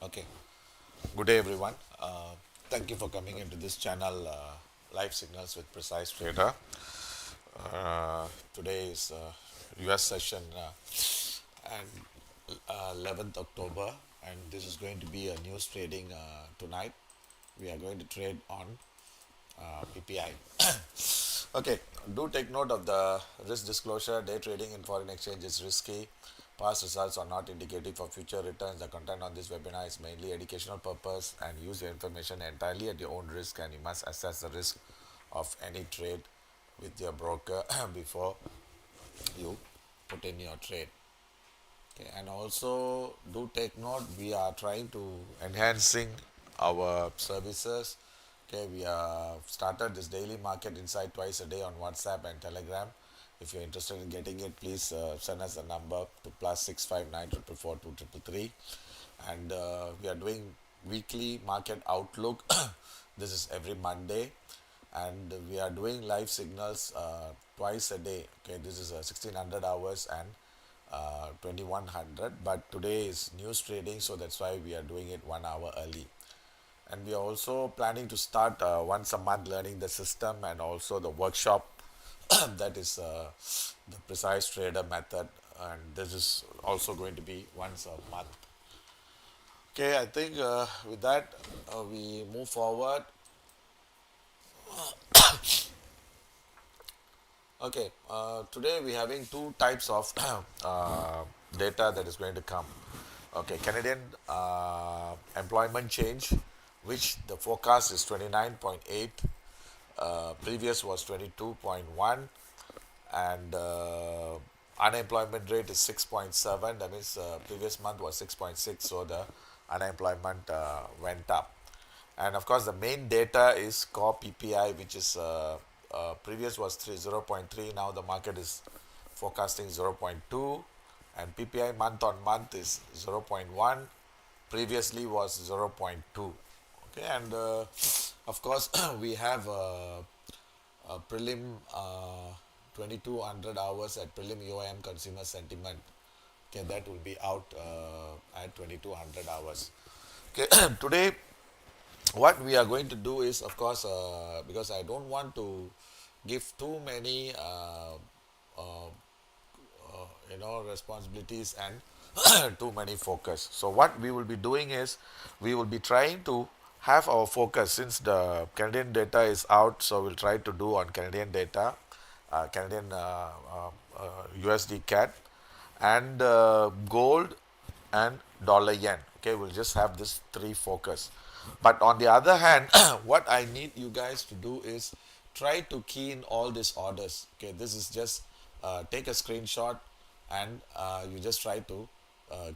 Okay. Good day, everyone. Thank you for coming into this channel, Live Signals with Precise Trader. Today is US session and 11th October, and this is going to be a news trading tonight. We are going to trade on PPI. Okay, do take note of the risk disclosure. Day trading in foreign exchange is risky. Past results are not indicative of future returns. The content on this webinar is mainly educational purpose and use your information entirely at your own risk, and you must assess the risk of any trade with your broker before you put in your trade. Okay, and also do take note, we are trying to enhancing our services. Okay, we have started this daily market insight twice a day on WhatsApp and Telegram. If you're interested in getting it, please send us a number to +659 444 2333. And we are doing weekly market outlook. This is every Monday, and we are doing live signals twice a day. Okay, this is 1600 hours and 2100, but today is news trading, so that's why we are doing it 1 hour early. And we are also planning to start once a month learning the system and also the workshop that is the precise trader method, and this is also going to be once a month. Okay, I think with that we move forward. Okay, today we're having two types of data that is going to come. Okay, Canadian employment change, which the forecast is 29.8, previous was 22.1, and unemployment rate is 6.7. That means previous month was 6.6, so the unemployment went up. And of course, the main data is core PPI, which is previous was 0.3. Now the market is forecasting 0.2, and PPI month on month is 0.1. Previously was 0.2. Okay, and of course we have a prelim 2200 hours at prelim UIM consumer sentiment. Okay, that will be out at 2200 hours. Okay, today what we are going to do is, of course, because I don't want to give too many responsibilities and too many focus. So what we will be doing is, we will be trying to have our focus, since the Canadian data is out, so we'll try to do on Canadian data, Canadian USD CAD, and gold and dollar yen. Okay, we'll just have this three focus. But on the other hand, what I need you guys to do is try to key in all these orders. Okay, this is just take a screenshot, and you just try to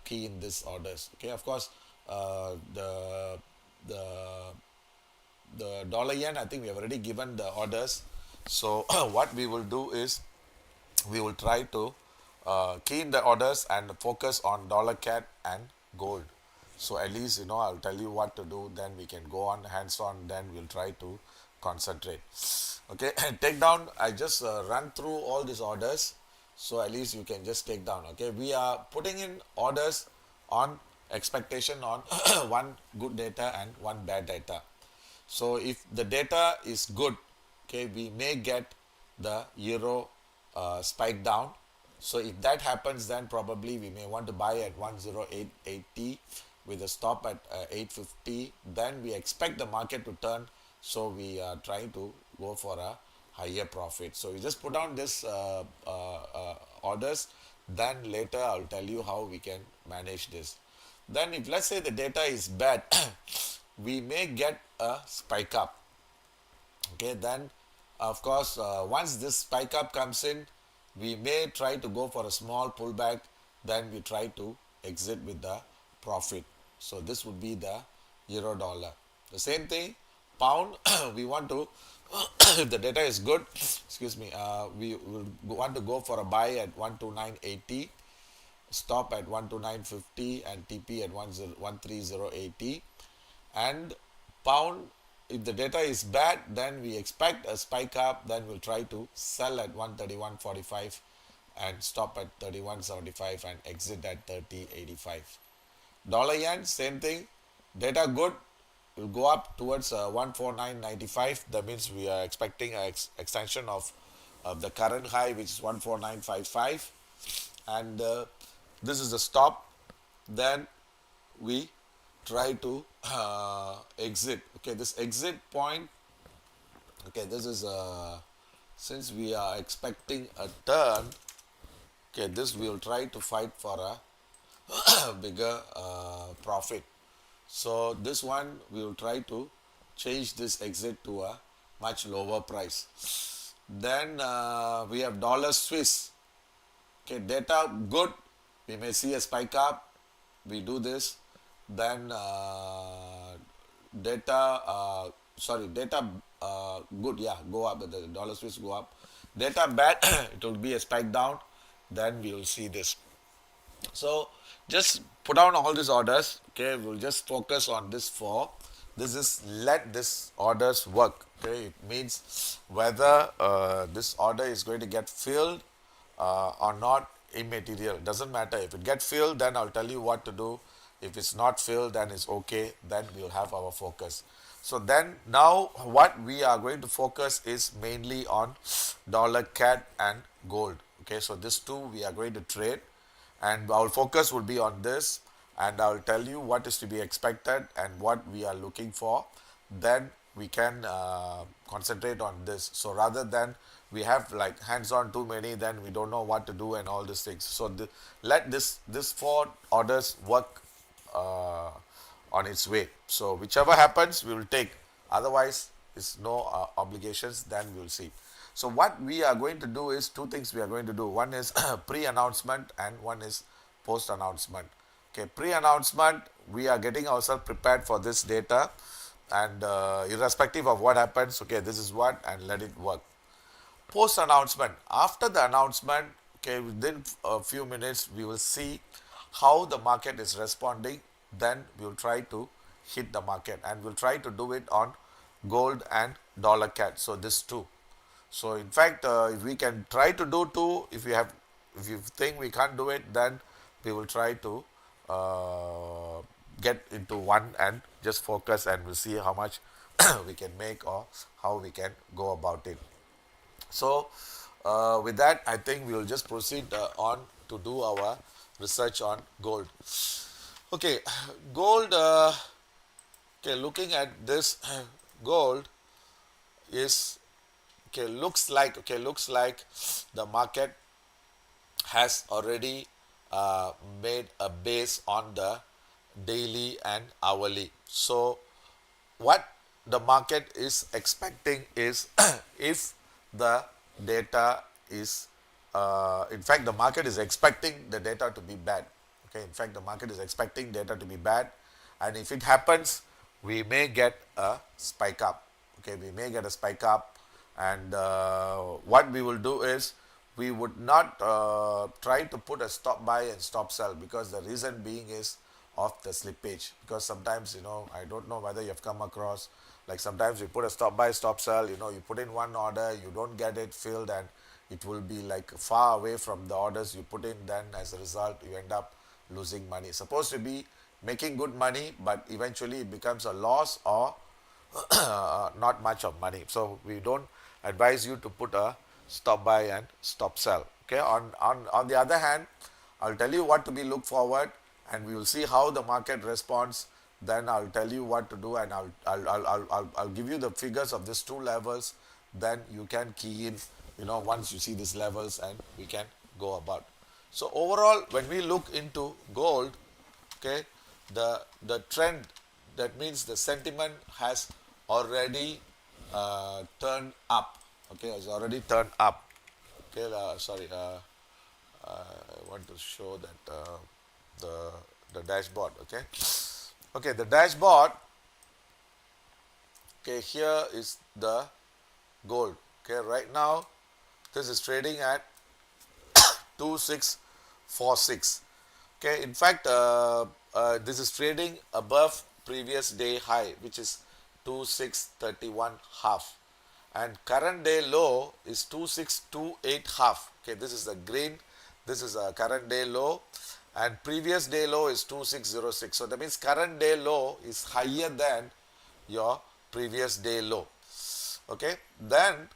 key in these orders. Okay, of course, the the dollar yen, I think we have already given the orders. So what we will do is, we will try to key in the orders and focus on dollar cat and gold. So at least, I'll tell you what to do, then we can go on hands on, then we'll try to concentrate. Okay, take down, I just run through all these orders, so at least you can just take down. Okay, we are putting in orders on expectation on one good data and one bad data. So if the data is good, okay, we may get the euro spike down. So if that happens, then probably we may want to buy at 108.80 with a stop at 850. Then we expect the market to turn, so we are trying to go for a higher profit. So we just put down this orders. Then later I'll tell you how we can manage this. Then if, let's say, the data is bad, we may get a spike up. Okay, then of course, once this spike up comes in, we may try to go for a small pullback, then we try to exit with the profit. So this would be the euro dollar. The same thing, pound, we want to if the data is good, excuse me, we will want to go for a buy at 129.80, stop at 129.50, and TP at 130.80. And pound, if the data is bad, then we expect a spike up, then we'll try to sell at 131.45 and stop at 31.75 and exit at 30.85. Dollar yen, same thing. Data good will go up towards 149.95. That means we are expecting an extension of the current high, which is 149.55, and this is the stop. Then we try to exit. Okay, this exit point. Okay, this is since we are expecting a turn. Okay, this we will try to fight for a bigger profit. So this one we will try to change this exit to a much lower price. Then we have dollar Swiss. Okay, data good. We may see a spike up. We do this. Then data, data good. Yeah, go up. The dollar Swiss go up. Data bad. It will be a spike down. Then we will see this. So just put down all these orders. Okay, we'll just focus on this four. This is let this orders work. Okay, it means whether this order is going to get filled or not, immaterial. Doesn't matter. If it get filled, then I'll tell you what to do. If it's not filled, then it's okay. Then we'll have our focus. So then now what we are going to focus is mainly on dollar CAD and gold. Okay, so these two we are going to trade, and our focus will be on this, and I'll tell you what is to be expected and what we are looking for. Then we can concentrate on this. So rather than we have like hands on too many, then we don't know what to do and all these things. So let this four orders work uh, on its way. So whichever happens we will take, otherwise it's no obligations. Then we will see. So what we are going to do is two things we are going to do. One is pre-announcement and one is post-announcement. Okay, pre-announcement, we are getting ourselves prepared for this data, and irrespective of what happens, okay, this is what, and let it work. Post-announcement, after the announcement, okay, within a few minutes we will see how the market is responding. Then we will try to hit the market, and we'll try to do it on gold and dollar CAD. So this two. So in fact, if we can try to do two, if you think we can't do it, then we will try to get into one and just focus, and we'll see how much we can make or how we can go about it. So with that, I think we will just proceed on to do our research on gold. Okay, gold. Okay, looking at this gold is okay. Looks like the market has already made a base on the daily and hourly. So what the market is expecting is if the data is in fact the market is expecting the data to be bad. Okay, in fact the market is expecting data to be bad, and if it happens we may get a spike up. Okay, we may get a spike up, and what we will do is we would not try to put a stop buy and stop sell, because the reason being is of the slippage. Because sometimes, I don't know whether you have come across, like sometimes you put a stop buy stop sell, you put in one order, you don't get it filled, and it will be like far away from the orders you put in. Then as a result you end up losing money. It's supposed to be making good money, but eventually it becomes a loss or not much of money. So we don't advise you to put a stop buy and stop sell. Okay, on the other hand, I'll tell you what to be look forward, and we will see how the market responds. Then I'll tell you what to do, and I'll give you the figures of these two levels. Then you can key in, once you see these levels, and we can go about. So overall, when we look into gold, okay, the trend, that means the sentiment has already turned up. Okay, has already turned up. Okay, I want to show that the dashboard. Okay, okay, the dashboard. Okay, here is the gold. Okay, right now this is trading at 2646. Okay, in fact, this is trading above previous day high, which is 2631 half, and current day low is 2628 half. Okay, this is the green, this is a current day low, and previous day low is 2606. So that means current day low is higher than your previous day low. Okay, then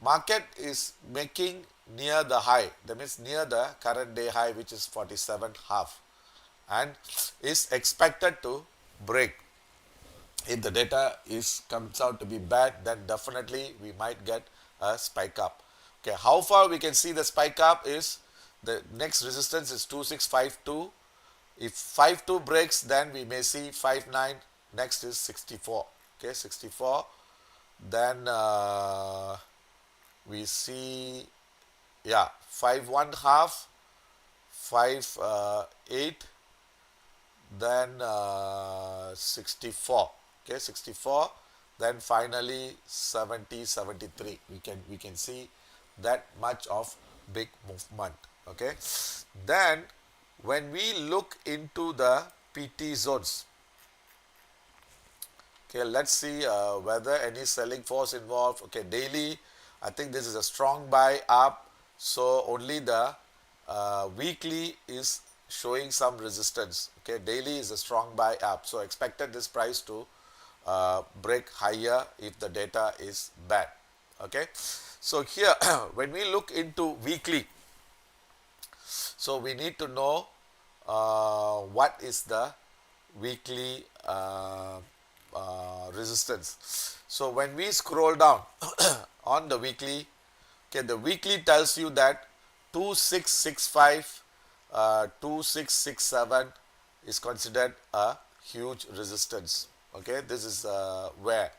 market is making near the high, that means near the current day high, which is 47 half, and is expected to break. If the data is comes out to be bad, then definitely we might get a spike up. Okay, how far we can see the spike up is the next resistance is 2652. If 52 breaks, then we may see 59. Next is 64. Okay, 64. Then we see, yeah, 51 half, 58, then 64. Okay, 64. Then finally 70, 73. We can see that much of big movement. Okay, then when we look into the PT zones, okay, let's see whether any selling force involved. Okay, daily, I think this is a strong buy up, so only the weekly is showing some resistance. Okay, daily is a strong buy up, so expected this price to break higher if the data is bad. Okay, so here when we look into weekly, so we need to know what is the weekly resistance. So when we scroll down on the weekly, okay, the weekly tells you that 2665, 2667 is considered a huge resistance. Okay, this is where.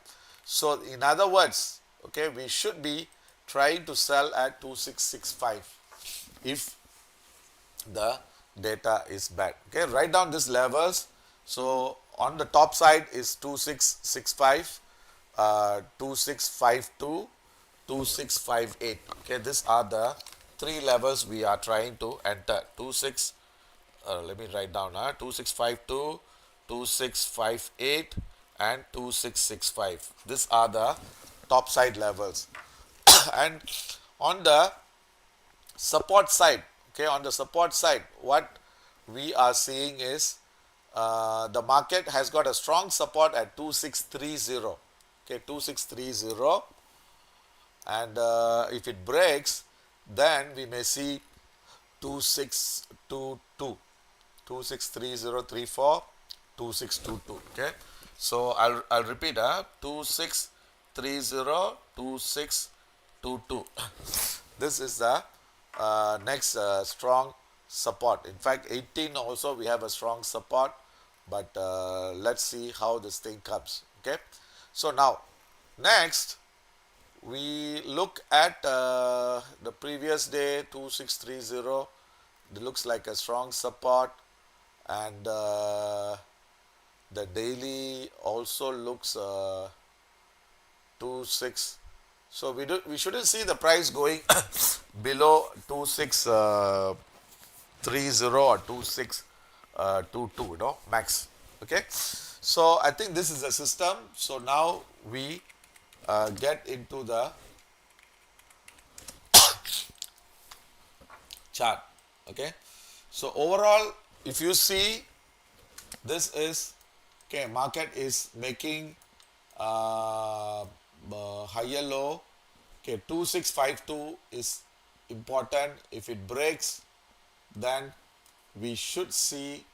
So in other words, okay, we should be trying to sell at 2665 if the data is bad. Okay, write down these levels. So on the top side is 2665, 2652, 2658. Okay, these are the three levels we are trying to enter. Let me write down 2652, 2658 and 2665. These are the top side levels. And on the support side, okay, on the support side, what we are seeing is the market has got a strong support at 2630. Okay, 2630, and if it breaks, then we may see 2622, 263034, 2622. Okay, so I'll repeat 2630, 2622. This is the next strong support. In fact, 18 also we have a strong support, but let's see how this thing comes. Okay, so now next we look at the previous day 2630. It looks like a strong support, and the daily also looks 26. So we shouldn't see the price going below 2630 or 2622, max. Okay, so I think this is the system. So now we get into the chart. Okay, so overall, if you see, this is, okay, market is making higher low. Okay, 2652 is important. If it breaks, then we should see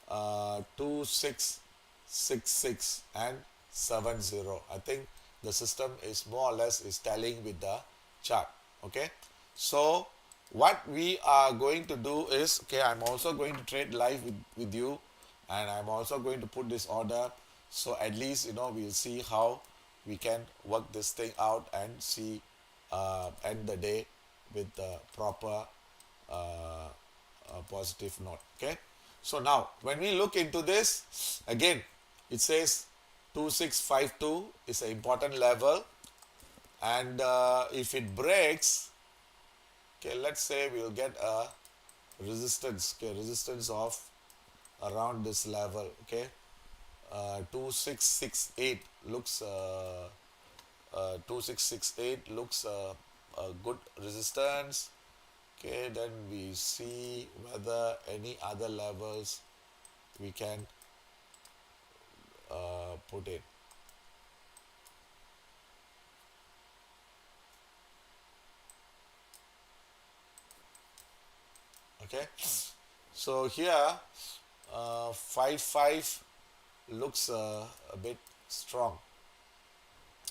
2666 and 70. I think the system is more or less is tallying with the chart. Okay, so what we are going to do is, okay, I'm also going to trade live with you, and I'm also going to put this order, so at least we'll see how we can work this thing out and see end the day with the proper positive note. Okay, so now when we look into this again, it says 2652 is an important level, and if it breaks, okay, let's say we'll get a resistance, okay, resistance of around this level. Okay, 2668 looks 2668 looks a good resistance, Okay, then we see whether any other levels we can put in. Okay, so here 5 5 looks a bit strong.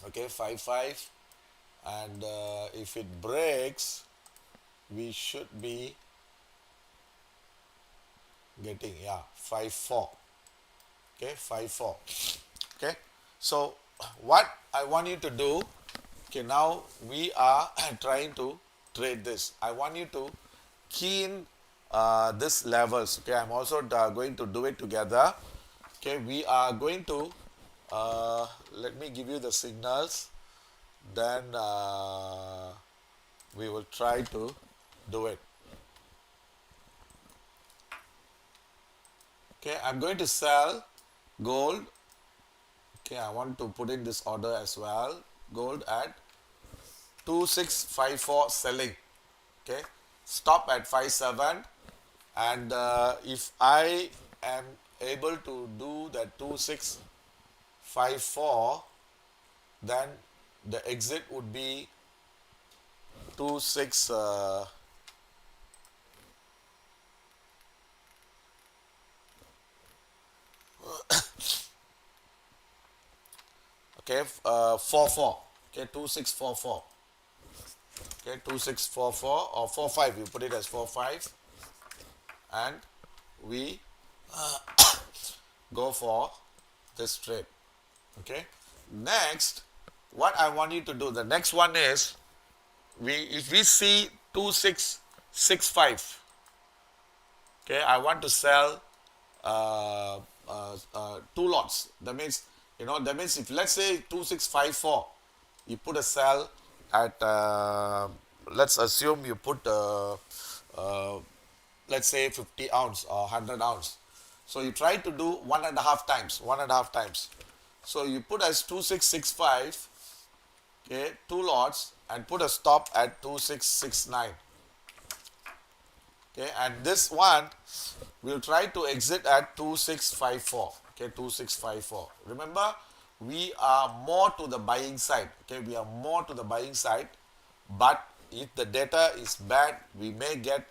Okay, 5 5, and if it breaks, we should be getting, yeah, 5 4. Okay, 5 4. Okay, so what I want you to do, okay, now we are trying to trade this. I want you to key in this levels. Okay, I'm also going to do it together. Okay, we are going to let me give you the signals, then we will try to do it. Okay, I'm going to sell gold. Okay, I want to put in this order as well. Gold at 2654 selling. Okay, stop at 57, and if I am able to do that 2654, then the exit would be 26 okay 44. Okay, 2644. Okay, 2644 or 45, you put it as 45, and we go for this trade. Okay, next, what I want you to do, the next one is, if we see 2665, okay, I want to sell two lots. That means, that means if let's say 2654, you put a sell at let's assume you put uh, let's say 50 ounce or 100 ounce. So you try to do one and a half times, one and a half times. So you put as 2665, okay, two lots, and put a stop at 2669. Okay, and this one we'll try to exit at 2654. Okay, 2654. Remember, we are more to the buying side. Okay, we are more to the buying side, but if the data is bad, we may get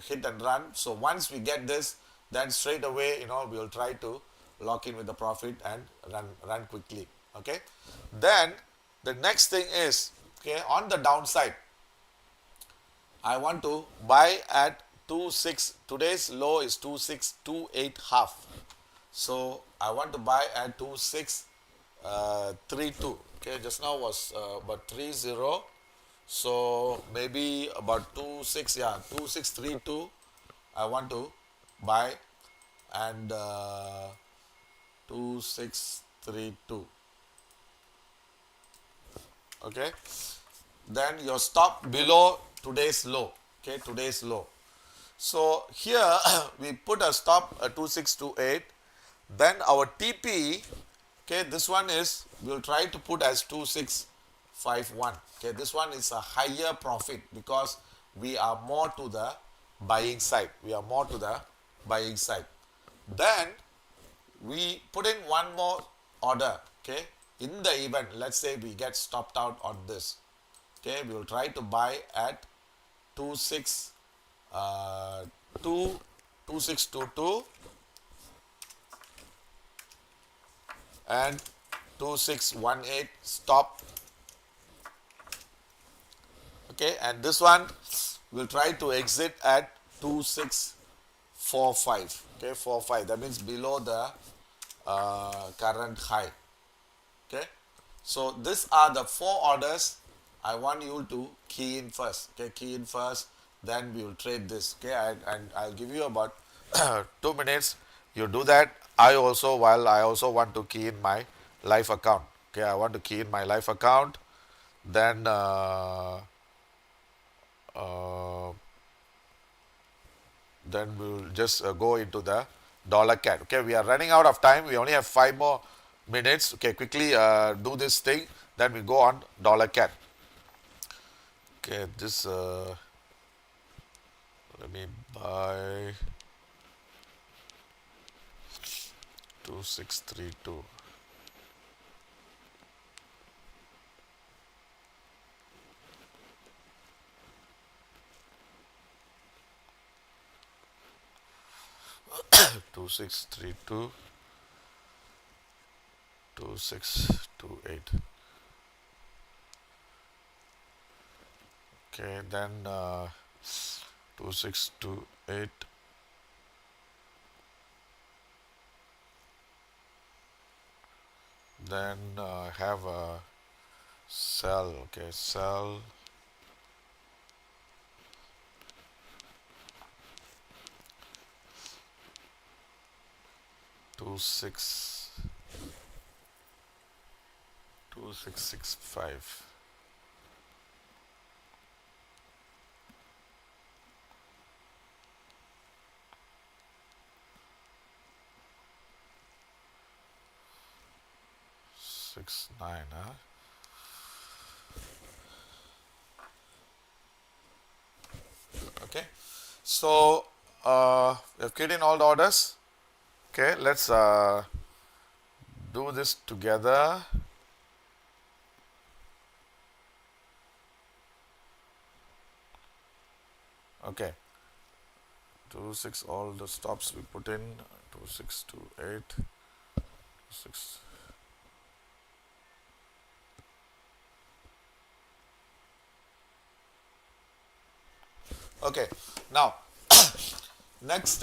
hit and run. So once we get this, then straight away, we'll try to lock in with the profit and run quickly. Okay, then the next thing is, okay, on the downside, I want to buy at 26. Today's low is 2628 half. So I want to buy at 2632. Okay, just now was about 30. So maybe about 26, yeah, 2632. I want to buy, and 2632. Okay, then your stop below today's low. Okay, today's low. So here we put a stop at 2628. Then our TP, okay, this one is, we'll try to put as 2651. Okay, this one is a higher profit because we are more to the buying side. We are more to the buying side. Then we put in one more order. Okay, in the event, let's say we get stopped out on this. Okay, we will try to buy at 26 2622 and 2618, stop. Okay, and this one we'll try to exit at 2645. Okay, 45, that means below the current high. Okay, so these are the four orders I want you to key in first. Okay, key in first, then we will trade this. Okay, and I'll give you about 2 minutes. You do that. I also want to key in my live account. Okay, I want to key in my live account. Then uh, then we will just go into the dollar CAD. Okay, we are running out of time. We only have 5 more minutes. Okay, quickly do this thing. Then we go on dollar CAD. Okay, this let me buy 2632. Two six three two 2628. Okay, then 2628. Then have a cell. Okay, cell 26 2665. Six nine, huh? Okay, so we've keyed in all the orders. Okay, let's do this together. Okay, 26, all the stops we put in 2628 6. Okay, now next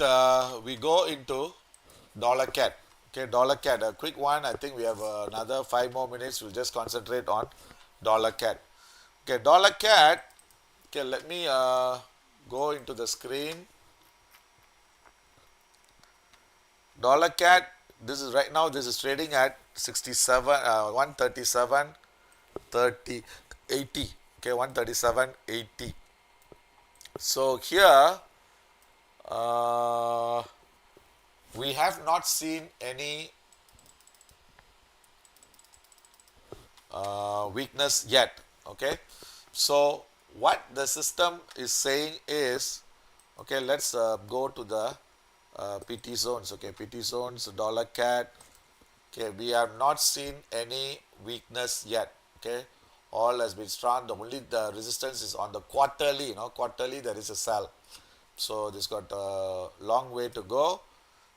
we go into dollar cat. Okay, dollar cat, a quick one. I think we have another 5 more minutes. We'll just concentrate on dollar cat. Okay, dollar cat. Okay, let me go into the screen. Dollar cat, this is right now, this is trading at 67 137 30 80. Okay, 137.80. So here uh, we have not seen any weakness yet. Okay, so what the system is saying is, okay, let's go to the PT zones. Okay, PT zones, dollar cat. Okay, we have not seen any weakness yet. Okay, all has been strong. The only the resistance is on the quarterly. Quarterly there is a sell. So this got a long way to go.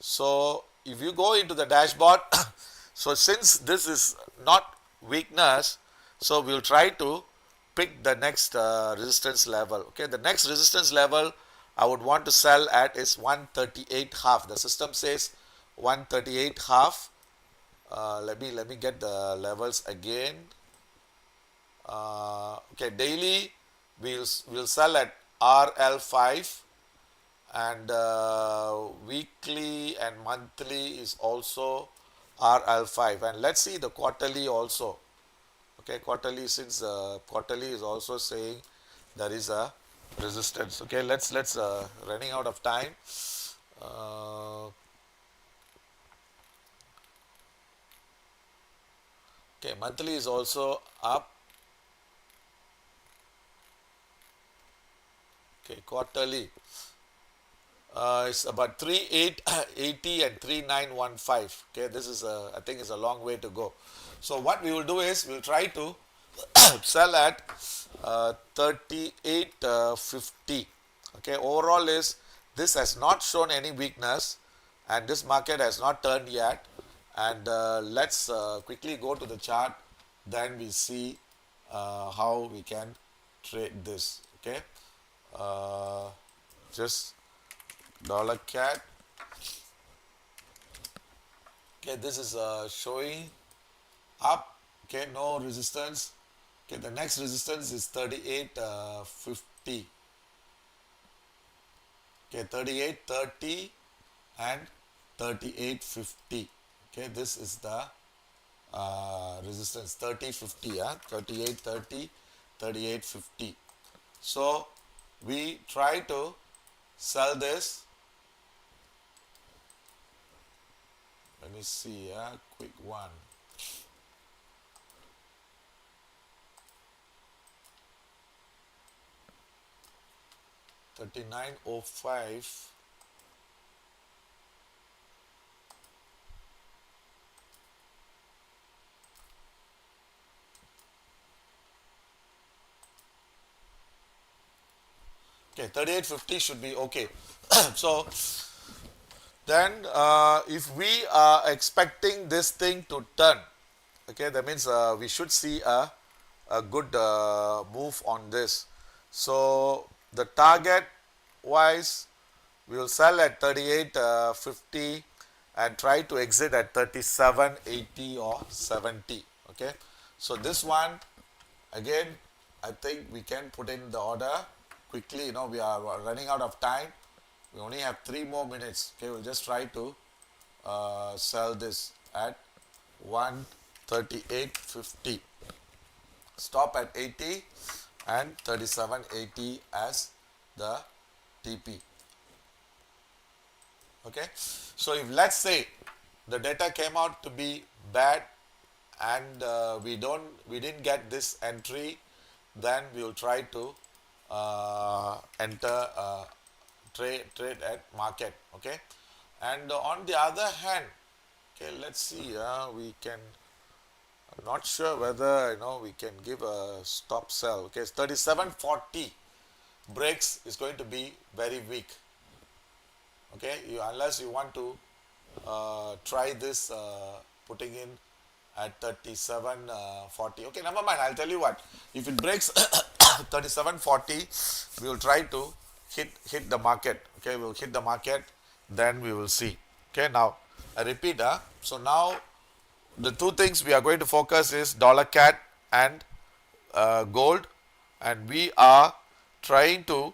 So if you go into the dashboard, so since this is not weakness, so we'll try to pick the next resistance level. Okay, the next resistance level I would want to sell at is 138 half. The system says 138 half. Let me get the levels again. Okay, daily we'll sell at RL5, and weekly and monthly is also RL5, and let's see the quarterly also. Okay, quarterly, since quarterly is also saying there is a resistance. Okay, let's running out of time. uh, okay, monthly is also up. Okay, quarterly it's about 3880 and 3915. Okay, this is I think it's a long way to go. So what we will do is we'll try to sell at 3850. Okay, overall is this has not shown any weakness, and this market has not turned yet. And let's quickly go to the chart, then we see how we can trade this. Okay, uh, just dollar cat. Okay, this is showing up. Okay, no resistance. Okay, the next resistance is 3850. Okay, 3830 and 3850. Okay, this is the resistance 3050. 3830, 3850. So we try to sell this. Let me see, quick one. 39.05. Okay, 38.50 should be okay. So then if we are expecting this thing to turn, okay, that means we should see a good move on this. So the target wise, we will sell at 38.50 and try to exit at 37.80 or 70. Okay, so this one again, I think we can put in the order quickly. You know, we are running out of time. We only have 3 more minutes. Okay, we'll just try to sell this at 138.50. Stop at 80 and 37.80 as the TP. Okay, so if let's say the data came out to be bad and we didn't get this entry, then we will try to enter trade at market. Okay, and on the other hand, okay, let's see, we can, I'm not sure whether we can give a stop sell. Okay, it's 37.40 breaks is going to be very weak. Okay, unless you want to try this putting in at 37.40. Okay, never mind, I'll tell you what, if it breaks 37.40, we will try to hit the market. Okay, we'll hit the market, then we will see. Okay, now I repeat, so now the two things we are going to focus is dollar CAD and gold, and we are trying to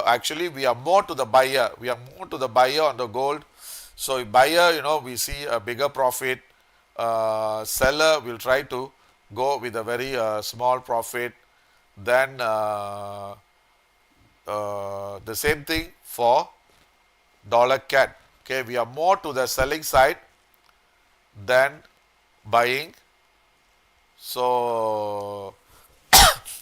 actually we are more to the buyer. We are more to the buyer on the gold. So if buyer, we see a bigger profit. Seller will try to go with a very small profit. Then the same thing for dollar CAD. Okay, we are more to the selling side than buying. So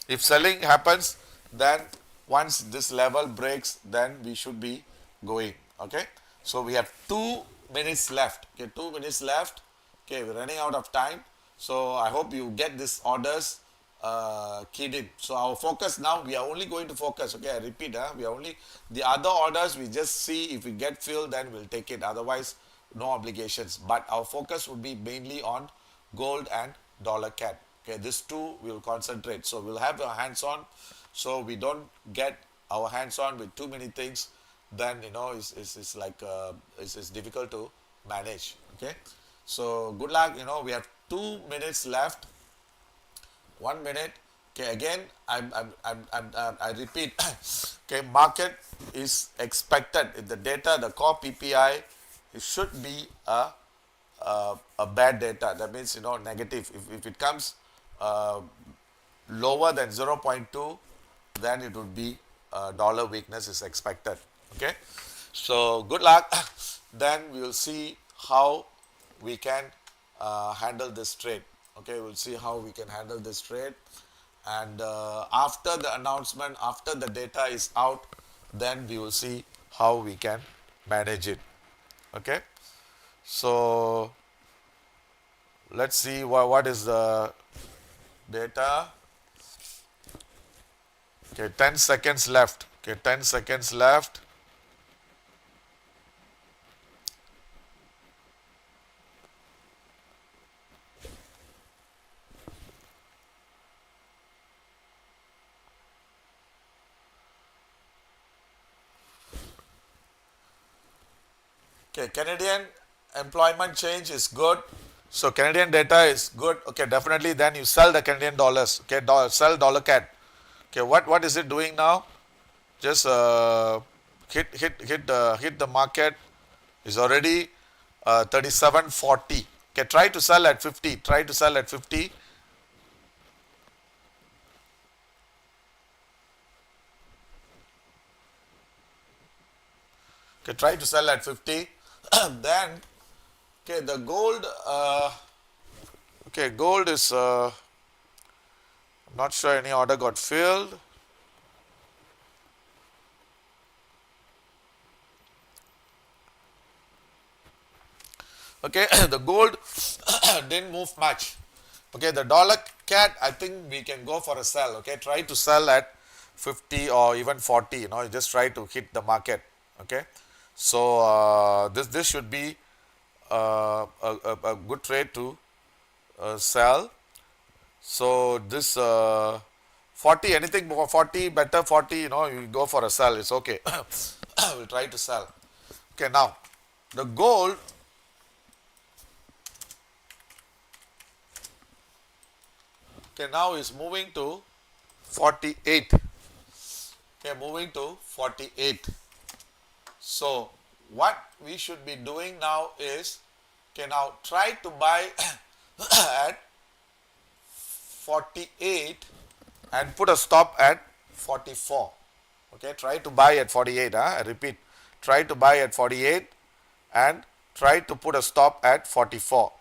if selling happens, then once this level breaks, then we should be going. Okay, so we have 2 minutes left. Okay, 2 minutes left. Okay, we're running out of time. So I hope you get these orders keyed in. So our focus now, we are only going to focus. Okay, I repeat, we are only, the other orders we just see if we get filled, then we'll take it. Otherwise, no obligations. But our focus would be mainly on gold and dollar CAD. Okay, these two we'll concentrate. So we'll have our hands on, so we don't get our hands on with too many things. Then it's like it's difficult to manage. Okay, so good luck. We have 2 minutes left. 1 minute. Okay, again, I repeat. Okay, market is expected. If the data, the core PPI, it should be a bad data. That means negative. If it comes lower than 0.2, then it would be dollar weakness is expected. Okay, so good luck. Then we will see how we can handle this trade. Okay, we'll see how we can handle this trade, and after the announcement, after the data is out, then we will see how we can manage it. Okay, so let's see what is the data. Okay, 10 seconds left. Okay, 10 seconds left. Okay, Canadian employment change is good. So Canadian data is good. Okay, definitely then you sell the Canadian dollars. Okay, sell dollar CAD. Okay, what is it doing now? Just hit the market. Is already 37.40. Okay, try to sell at 50. Try to sell at 50. Okay, try to sell at 50. Then, okay, the gold. Okay, gold is. I'm not sure any order got filled. Okay, the gold didn't move much. Okay, the dollar cat, I think we can go for a sell. Okay, try to sell at 50 or even 40. You just try to hit the market. Okay, so this should be a good trade to sell. So this 40, anything more 40, better 40, you go for a sell. It's okay. We'll try to sell. Okay, now the gold. Okay, now is moving to 48. Okay, moving to 48. So what we should be doing now is, okay, now try to buy at 48 and put a stop at 44. Okay, try to buy at 48. I repeat, try to buy at 48 and try to put a stop at 44.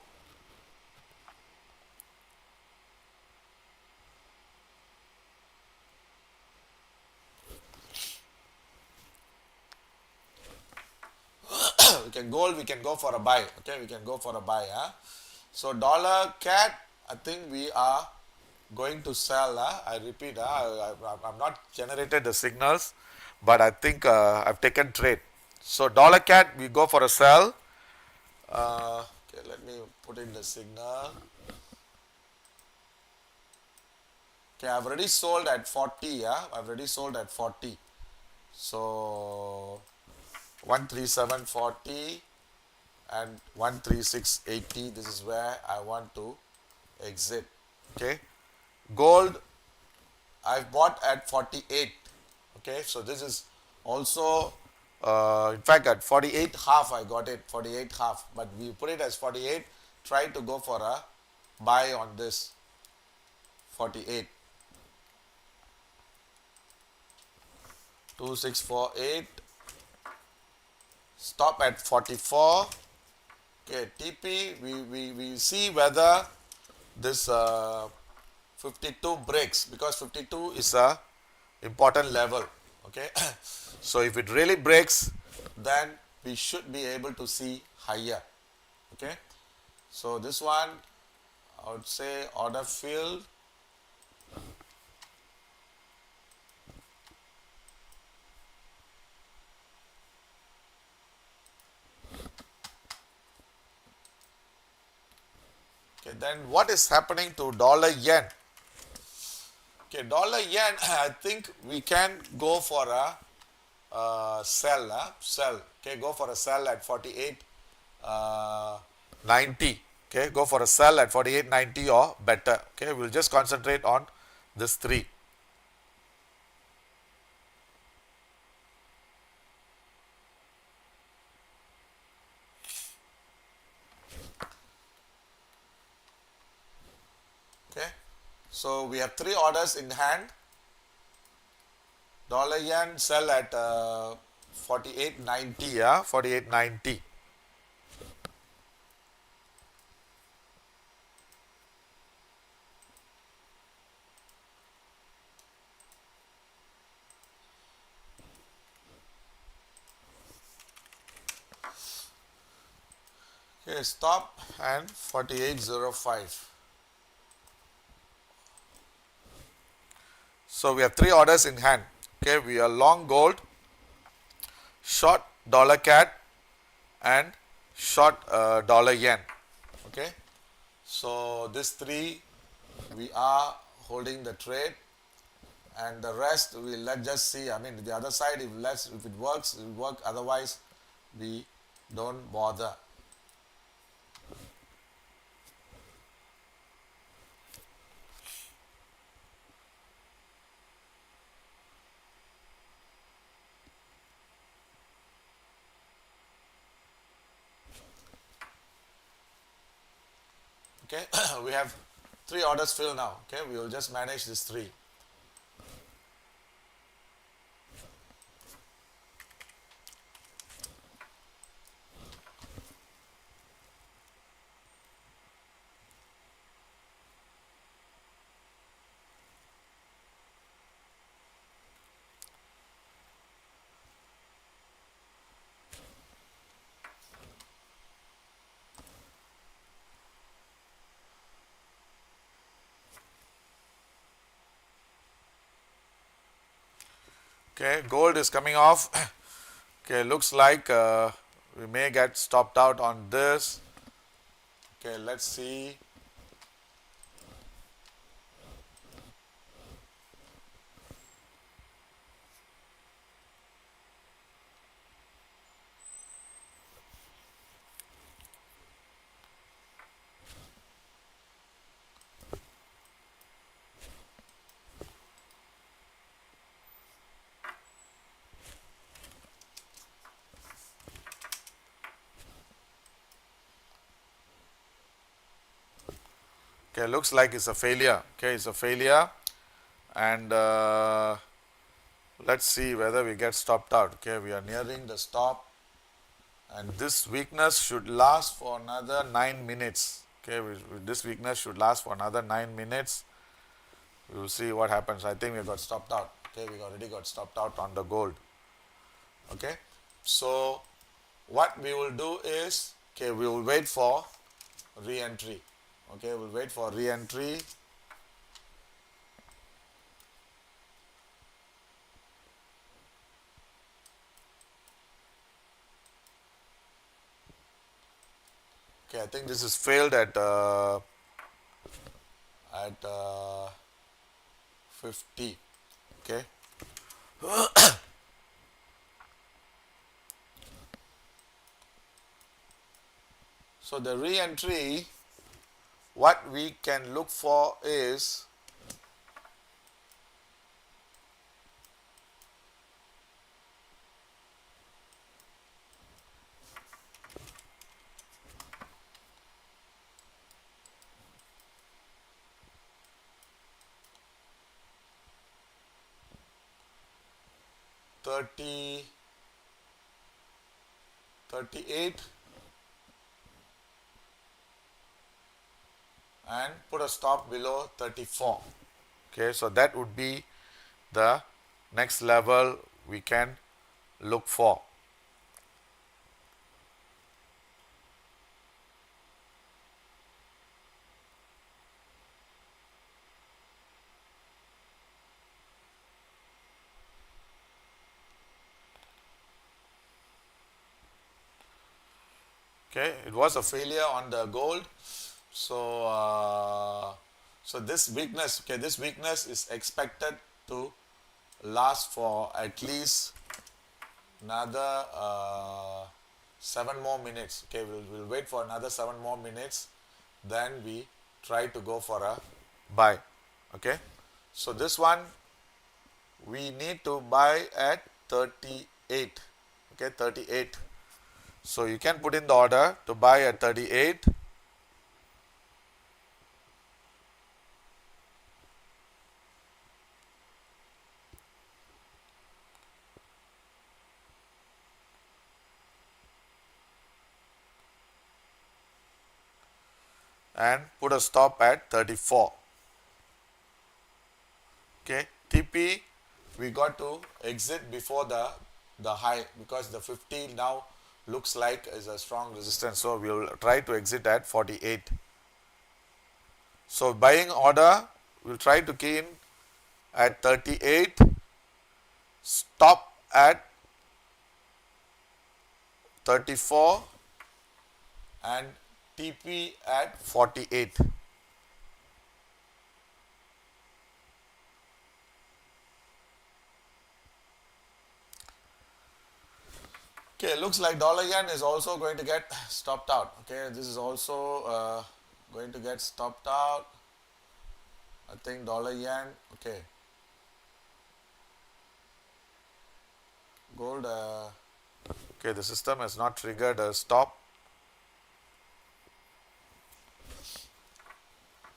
We can go for a buy. Okay, we can go for a buy. So dollar cat, I think we are going to sell. I repeat, I've not generated the signals, but I think I've taken trade. So dollar cat, we go for a sell. Okay, let me put in the signal. Okay, I've already sold at 40. Yeah, I've already sold at 40. So 137.40 and 136.80. This is where I want to exit. Okay, gold I've bought at 48. Okay, so this is also in fact at 48 half I got it, 48 half, but we put it as 48. Try to go for a buy on this 48. 2648, stop at 44. Okay, TP, we see whether this 52 breaks, because 52 is a important level. Okay, so if it really breaks, then we should be able to see higher. Okay, so this one I would say order filled. Okay, then what is happening to dollar yen? Okay, dollar yen, I think we can go for a sell. Sell. Okay, go for a sell at 48 90. Okay, go for a sell at 48.90 or better. Okay, we'll just concentrate on this three. Okay, so we have three orders in hand. Dollar yen sell at 48.90. Yeah, 48.90. Okay, stop and 48.05. So we have three orders in hand. Okay, we are long gold, short dollar cat, and short dollar yen. Okay, so these three we are holding the trade, and the rest we let's just see. I mean, the other side, if it works, it will work. Otherwise, we don't bother. Okay, we have three orders filled now. Okay, we will just manage these three. Okay, gold is coming off. Okay, looks like we may get stopped out on this. Okay, let's see. Okay, looks like it's a failure. Okay, it's a failure, and let's see whether we get stopped out. Okay, we are nearing the stop, and this weakness should last for another 9 minutes. Okay, this weakness should last for another 9 minutes. We will see what happens. I think we got stopped out. Okay, we already got stopped out on the gold. Okay, so what we will do is, okay, we will wait for re-entry. Okay, we'll wait for re-entry. Okay, I think this is failed at 50. Okay, so the re-entry, what we can look for is, 30, 38, and put a stop below 34. Okay, so that would be the next level we can look for. Okay, it was a failure on the gold. So so this weakness, okay, this weakness is expected to last for at least another 7 more minutes. Okay, we'll wait for another 7 more minutes, then we try to go for a buy. Okay, so this one we need to buy at 38. Okay, 38. So you can put in the order to buy at 38. And put a stop at 34. Okay, TP we got to exit before the high, because the 50 now looks like is a strong resistance, so we will try to exit at 48. So buying order, we'll try to key in at 38, stop at 34, and TP at 48. Okay, looks like dollar yen is also going to get stopped out. Okay, this is also going to get stopped out. I think dollar yen. Okay, gold. Okay, the system has not triggered a stop.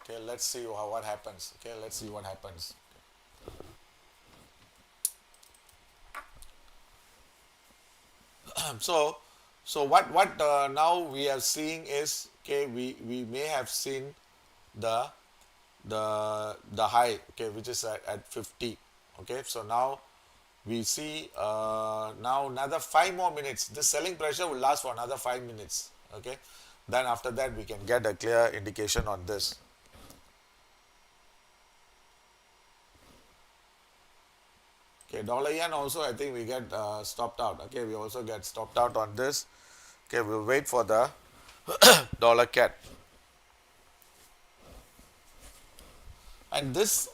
Okay, let's see what happens. Okay, let's see what happens. So what now we are seeing is, okay, we may have seen the high, okay, which is at 50. Okay, so now we see now another 5 more minutes. This selling pressure will last for another 5 minutes. Okay, then after that we can get a clear indication on this. Okay, dollar yen also I think we get stopped out. Okay, we also get stopped out on this. Okay, we'll wait for the dollar cat. And this,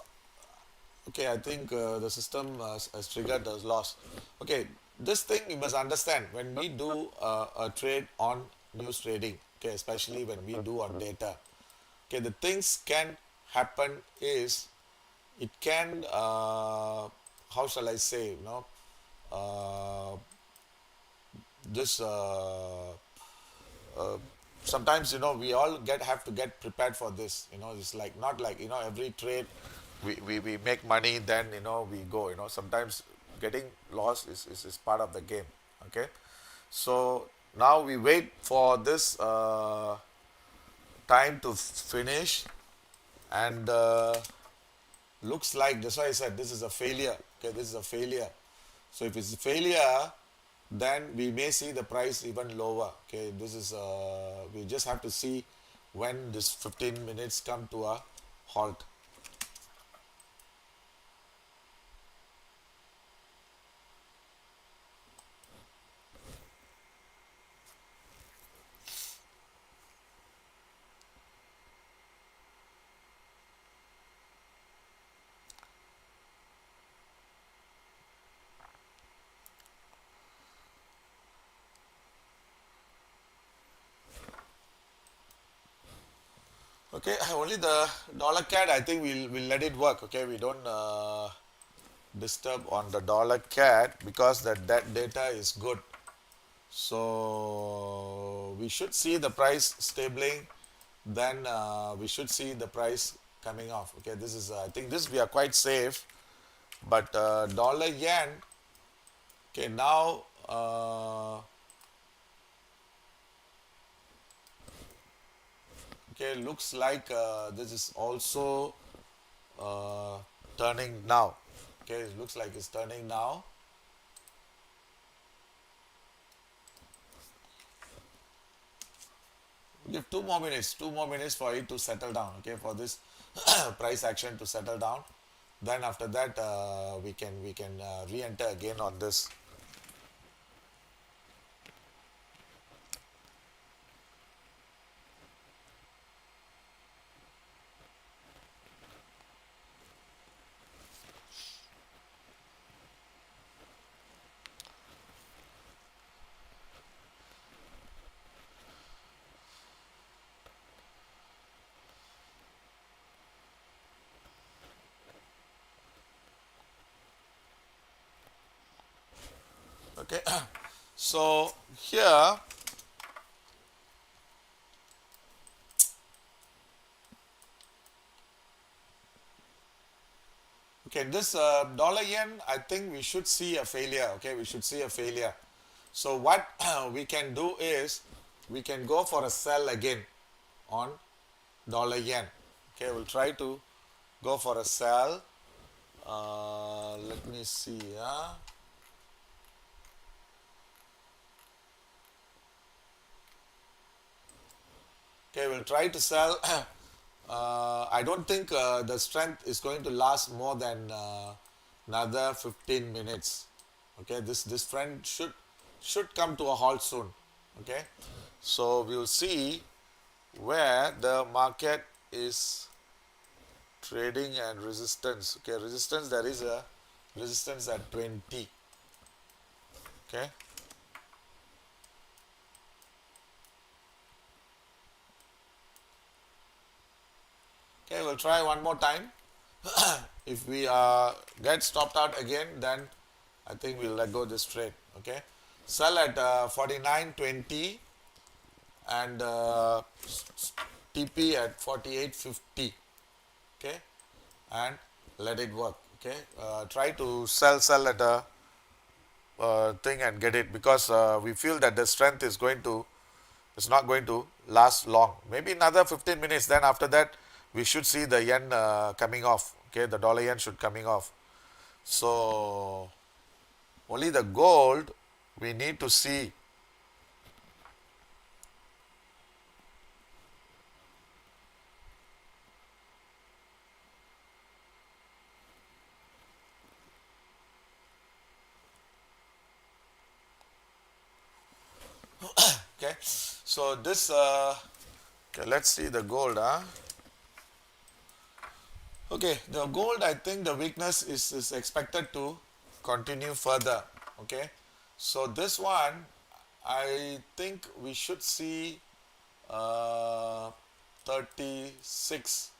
okay, I think the system has triggered the loss. Okay, this thing you must understand when we do a trade on news trading, okay, especially when we do on data. Okay, the things can happen is it can, how shall I say, uh, this sometimes we all get have to get prepared for this. It's like not like every trade we make money, then we go. Sometimes getting lost is part of the game. Okay, so now we wait for this time to finish, and looks like that's why I said this is a failure. Okay, this is a failure. So if it's a failure, then we may see the price even lower. Okay, this is we just have to see when this 15 minutes come to a halt. Okay, only the dollar cat. I think we'll let it work. Okay, we don't disturb on the dollar cat because that data is good. So we should see the price stabling. Then we should see the price coming off. Okay, this is I think this we are quite safe. But dollar yen. Okay, now okay, looks like this is also uh, turning now. Okay, it looks like it's turning now. Give 2 more minutes, 2 more minutes for it to settle down. Okay, for this price action to settle down. Then after that, we can re-enter again on this. Okay, so here, okay, this dollar yen, I think we should see a failure. Okay, we should see a failure. So what we can do is we can go for a sell again on dollar yen. Okay, we'll try to go for a sell. Let me see. Okay, we'll try to sell. I don't think the strength is going to last more than another 15 minutes. Okay, this trend should come to a halt soon. Okay, so we'll see where the market is trading and resistance. Okay, resistance, there is a resistance at 20. Okay, okay, we'll try one more time. If we get stopped out again, then I think we'll let go this trade. Okay, sell at 49.20 and TP at 48.50. Okay, and let it work. Okay, try to sell at a thing and get it, because we feel that the strength is going to it's not going to last long. Maybe another 15 minutes. Then after that, we should see the yen coming off. Okay, the dollar yen should coming off. So only the gold we need to see. Okay, so this okay, let's see the gold. Okay, the gold, I think the weakness is expected to continue further. Okay, so this one, I think we should see uh, 36.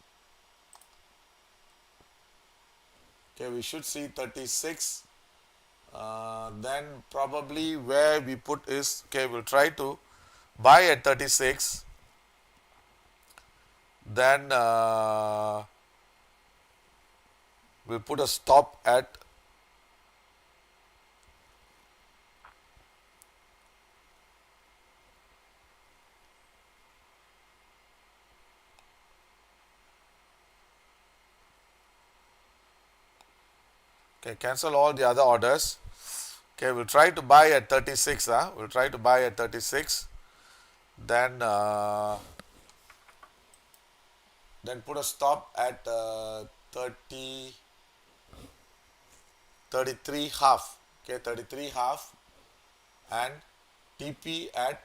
Okay, we should see 36. Then probably where we put is, okay, we'll try to buy at 36. Then we'll put a stop at, okay, cancel all the other orders. Okay, we'll try to buy at 36. We'll try to buy at 36. Then then put a stop at 30, 33 half. Okay, 33 half, and TP at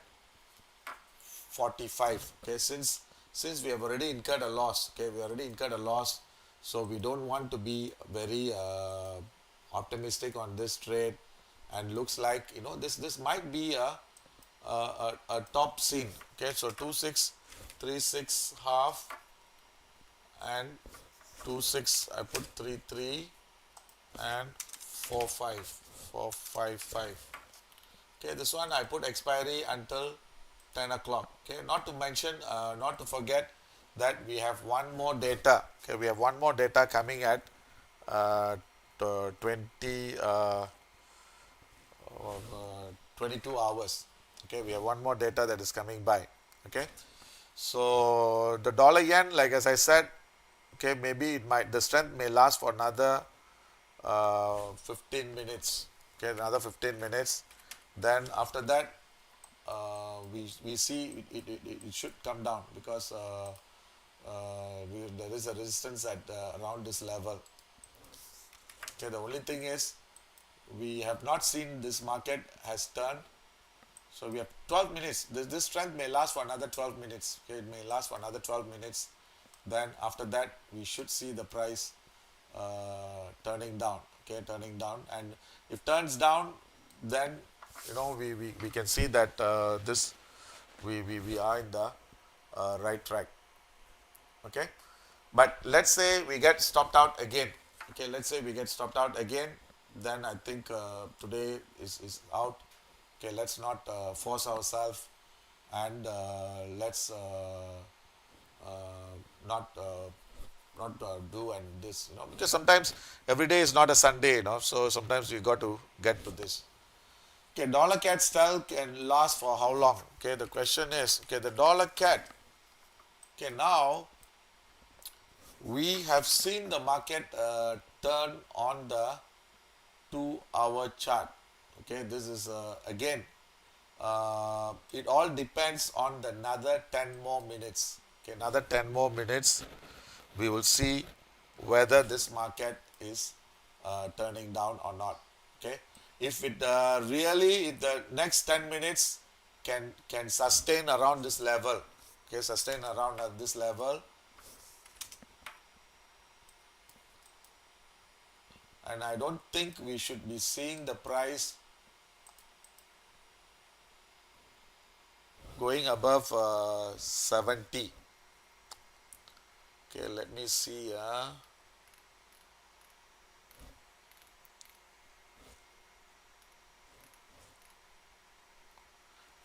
45. Okay, since we have already incurred a loss. Okay, we already incurred a loss, so we don't want to be very optimistic on this trade, and looks like, this might be a top scene. Okay, so 2636 half, and 26, I put 33, and 455. Okay, this one I put expiry until 10 o'clock. Okay, not to mention, not to forget that we have one more data. Okay, we have one more data coming at uh, 20 22 hours. Okay, we have one more data that is coming by. Okay, so the dollar yen, like as I said, okay, maybe the strength may last for another 15 minutes. Okay, another 15 minutes. Then after that, we see it should come down, because there is a resistance at around this level. Okay, the only thing is we have not seen this market has turned. So we have 12 minutes. This strength may last for another 12 minutes. Okay, it may last for another 12 minutes. Then after that, we should see the price turning down. Okay, turning down. And if turns down, then we can see that this we are in the right track. Okay, but let's say we get stopped out again. Okay, let's say we get stopped out again, then I think today is out. Okay, let's not force ourselves, and let's not do and this, because sometimes every day is not a Sunday, so sometimes we got to get to this. Okay, dollar cat style can last for how long? Okay, the question is, okay, the dollar cat. Okay, now we have seen the market turn on the 2 hour chart. Okay, this is again, it all depends on the another 10 more minutes. Okay, another 10 more minutes, we will see whether this market is turning down or not. Okay, if it really, if the next 10 minutes can sustain around this level. Okay, sustain around at this level, and I don't think we should be seeing the price going above 70. Okay, let me see.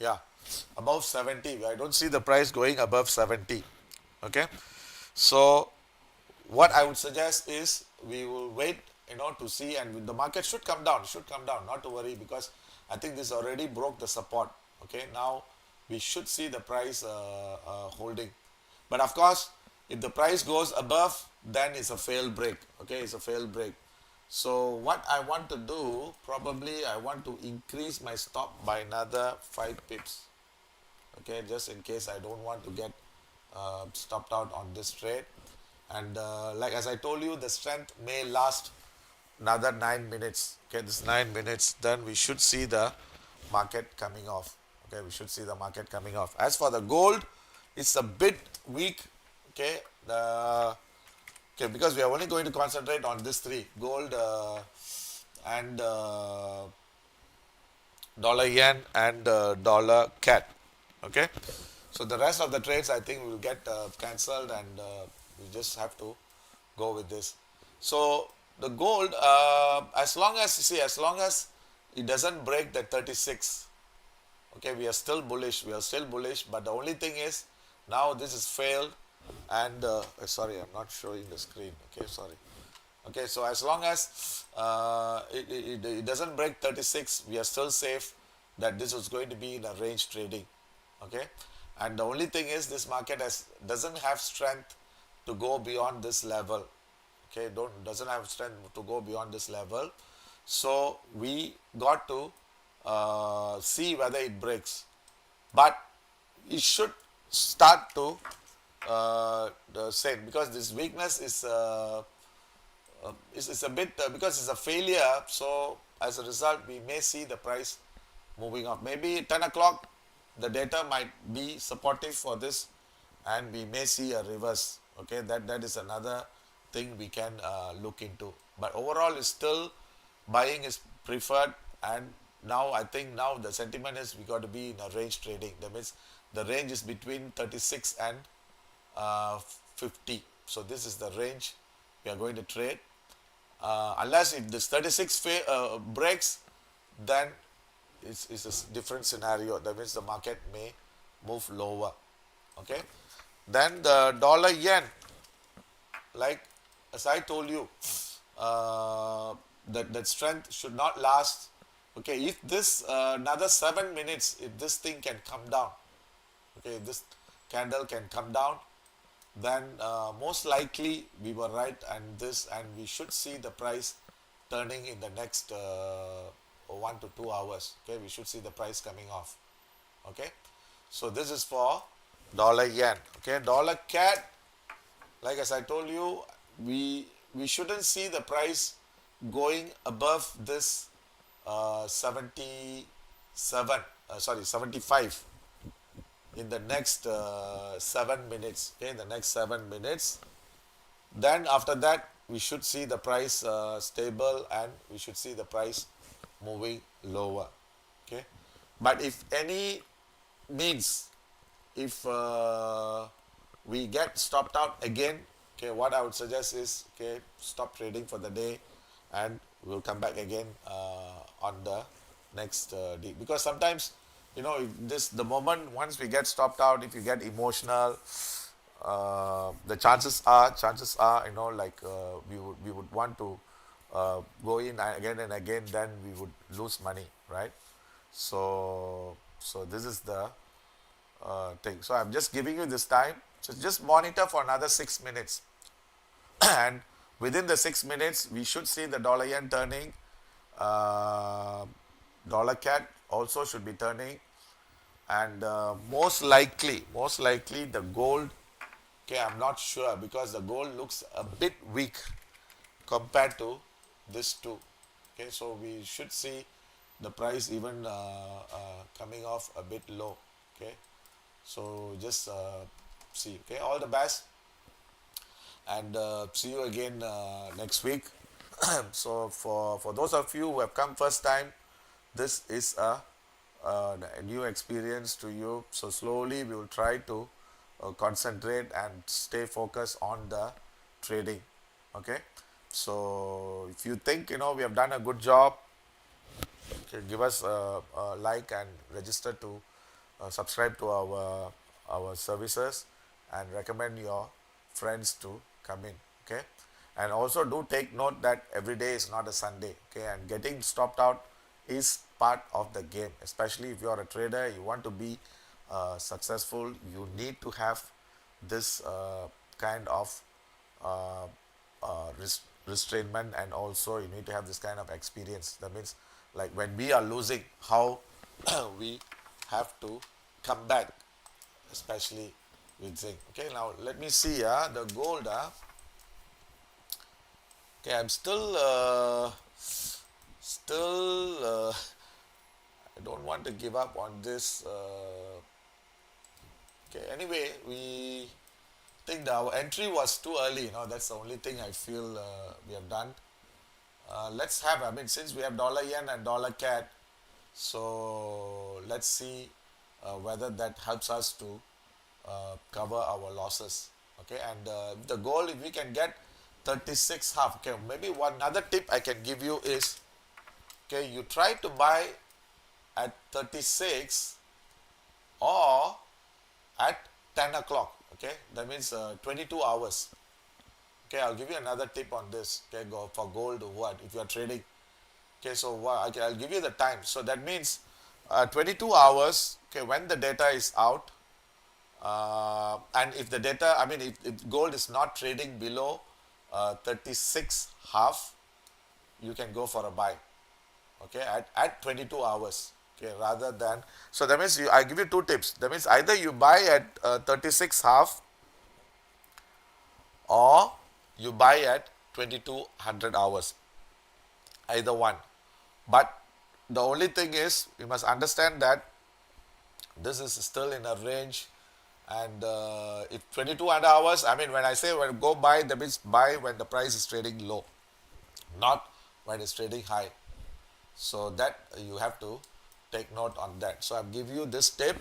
Yeah, above 70. I don't see the price going above 70. Okay, so what I would suggest is we will wait, to see, and the market should come down, not to worry, because I think this already broke the support. Okay, now we should see the price holding, but of course, if the price goes above, then it's a failed break. Okay, it's a failed break. So what I want to do, probably I want to increase my stop by another 5 pips. Okay, just in case I don't want to get stopped out on this trade. And like as I told you, the strength may last another 9 minutes. Okay, this 9 minutes, then we should see the market coming off. Okay, we should see the market coming off. As for the gold, it's a bit weak. Okay, the okay, because we are only going to concentrate on these three: gold, and dollar yen, and dollar cat. Okay, so the rest of the trades I think will get cancelled, and we just have to go with this. So the gold, as long as you see, as long as it doesn't break the 36, okay, we are still bullish. We are still bullish, but the only thing is now this is failed, and sorry, I'm not showing the screen. Okay, sorry. Okay, so as long as it doesn't break 36, we are still safe that this is going to be in a range trading. Okay, and the only thing is this market doesn't have strength to go beyond this level. Okay, doesn't have strength to go beyond this level, so we got to see whether it breaks, but it should start to the same, because this weakness is a bit because it's a failure. So as a result, we may see the price moving up. Maybe 10 o'clock, the data might be supportive for this, and we may see a reverse. Okay, that is another thing we can look into. But overall, is still buying is preferred, and now I think now the sentiment is we got to be in a range trading. That means the range is between 36 and 50. So this is the range we are going to trade. Unless if this 36 breaks, then it's a different scenario. That means the market may move lower. Okay. Then the dollar yen, like as I told you, that strength should not last. Okay, if this another 7 minutes, if this thing can come down, okay, if this candle can come down, then most likely we were right, and we should see the price turning in the next 1 to 2 hours. Okay, we should see the price coming off. Okay, so this is for dollar yen. Okay, dollar cat, like as I told you, we shouldn't see the price going above this 77 75 in the next 7 minutes. Okay, in the next 7 minutes, then after that we should see the price stable, and we should see the price moving lower. Okay, but if any means, if we get stopped out again, okay, what I would suggest is, okay, stop trading for the day, and we'll come back again on the next day. Because sometimes, if the moment once we get stopped out, if you get emotional, the chances are, like we would want to go in again and again, then we would lose money, right? So this is the thing. So I'm just giving you this time. So just monitor for another 6 minutes, and within the 6 minutes, we should see the dollar yen turning. Uh, Dollar cat also should be turning, and most likely the gold. Okay, I'm not sure, because the gold looks a bit weak compared to this two. Okay, so we should see the price even coming off a bit low. Okay, so just see. Okay, all the best, and see you again next week. So for those of you who have come first time, this is a new experience to you. So slowly we will try to concentrate and stay focused on the trading. Okay, so if you think we have done a good job, okay, give us a like, and register to subscribe to our services, and recommend your friends to come in. Okay, and also do take note that every day is not a Sunday. Okay, and getting stopped out is part of the game. Especially if you are a trader, you want to be successful, you need to have this kind of uh, restrainment, and also you need to have this kind of experience. That means, like when we are losing, how we have to come back, especially with zinc. Okay, now let me see the gold. Okay, I'm still I don't want to give up on this. Okay, anyway, we think that our entry was too early. That's the only thing I feel we have done. Let's have, I mean, since we have dollar yen and dollar cat, so let's see whether that helps us to cover our losses. Okay, and the goal, if we can get 36 half. Okay, maybe one other tip I can give you is, okay, you try to buy at 36 or at 10 o'clock. Okay, that means 22 hours. Okay, I'll give you another tip on this. Okay, go for gold or what if you are trading. Okay, so okay, I'll give you the time. So that means 22 hours. Okay, when the data is out, and if the data, I mean, if gold is not trading below 36 half, you can go for a buy. Okay, at 22 hours. Okay, rather than, so that means I give you two tips. That means either you buy at 36 half or you buy at 2200 hours, either one. But the only thing is, you must understand that this is still in a range, and if 2200 hours, I mean, when I say when go buy, that means buy when the price is trading low, not when it's trading high. So that you have to take note on that. So I've give you this tip.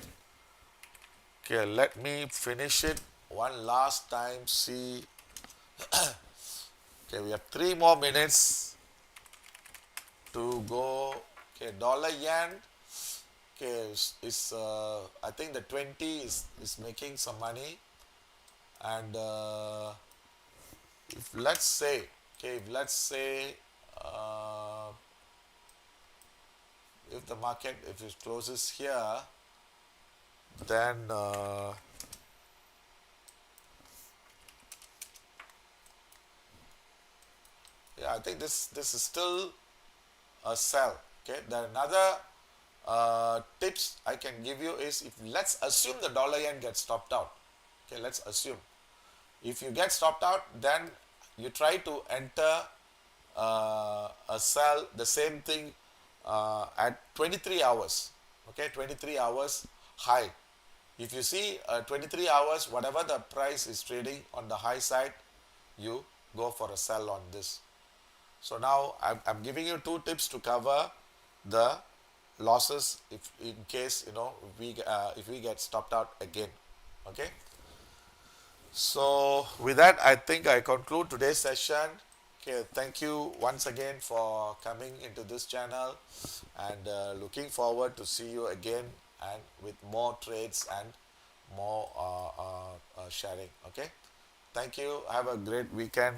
Okay, let me finish it one last time. See, okay, we have 3 more minutes to go. Okay, dollar yen. Okay, is I think the 20 is making some money, and if let's say, okay, if let's say if the market, if it closes here, then yeah, I think this is still a sell. Okay, then another tips I can give you is, if let's assume the dollar yen gets stopped out. Okay, let's assume if you get stopped out, then you try to enter a sell, the same thing at 23 hours. Okay, 23 hours high. If you see 23 hours, whatever the price is trading on the high side, you go for a sell on this. So now I'm giving you two tips to cover the losses if in case if we get stopped out again. Okay. So with that, I think I conclude today's session. Okay, thank you once again for coming into this channel, and looking forward to see you again and with more trades and more sharing. Okay, thank you. Have a great weekend.